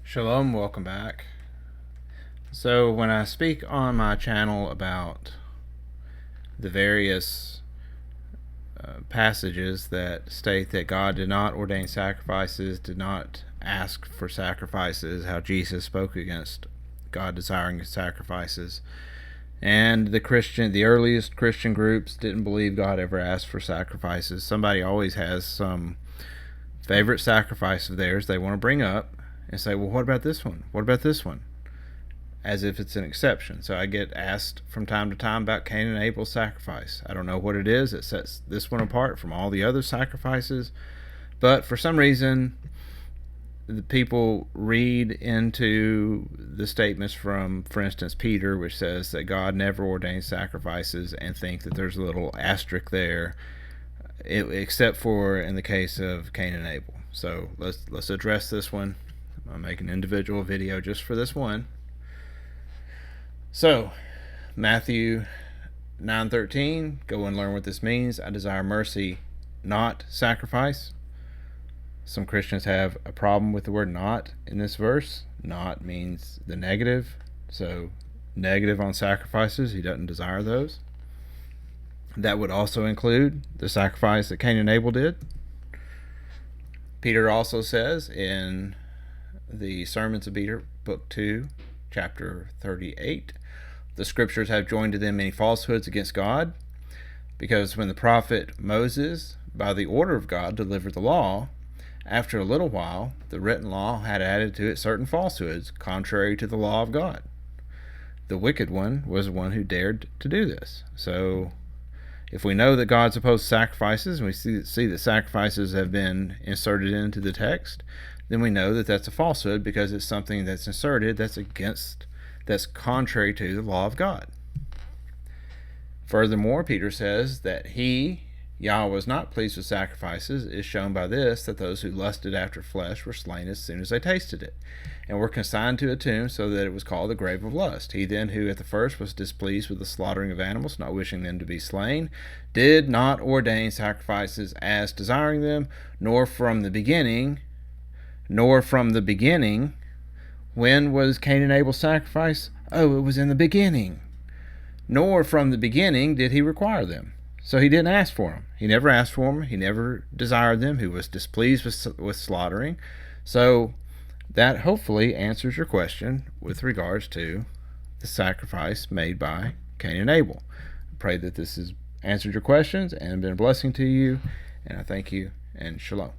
Shalom, welcome back. So when I speak on my channel about the various passages that state that God did not ordain sacrifices, did not ask for sacrifices, how Jesus spoke against God desiring sacrifices, and the earliest Christian groups didn't believe God ever asked for sacrifices. Somebody always has some favorite sacrifice of theirs they want to bring up and say, well, what about this one? What about this one? As if it's an exception. So I get asked from time to time about Cain and Abel's sacrifice. I don't know what it is that sets this one apart from all the other sacrifices, but for some reason the people read into the statements from, for instance, Peter, which says that God never ordained sacrifices, and think that there's a little asterisk there, except for in the case of Cain and Abel. So let's address this one. I'll make an individual video just for this one. So, Matthew 9:13, go and learn what this means. I desire mercy, not sacrifice. Some Christians have a problem with the word not in this verse. Not means the negative. So, negative on sacrifices, he doesn't desire those. That would also include the sacrifice that Cain and Abel did. Peter also says in the Sermons of Peter, Book 2, Chapter 38, the scriptures have joined to them many falsehoods against God, because when the prophet Moses, by the order of God, delivered the law, after a little while the written law had added to it certain falsehoods, contrary to the law of God. The wicked one was the one who dared to do this. So if we know that God's opposed sacrifices, and we see that sacrifices have been inserted into the text, then we know that that's a falsehood, because it's something that's inserted that's contrary to the law of God. Furthermore, Peter says that he, Yahweh, was not pleased with sacrifices, is shown by this, that those who lusted after flesh were slain as soon as they tasted it, and were consigned to a tomb, so that it was called the grave of lust. He then, who at the first was displeased with the slaughtering of animals, not wishing them to be slain, did not ordain sacrifices as desiring them, nor from the beginning. When was Cain and Abel's sacrifice? Oh, it was in the beginning. Nor from the beginning did he require them. So he didn't ask for them. He never asked for them. He never desired them. He was displeased with slaughtering. So that hopefully answers your question with regards to the sacrifice made by Cain and Abel. I pray that this has answered your questions and been a blessing to you, and I thank you, and shalom.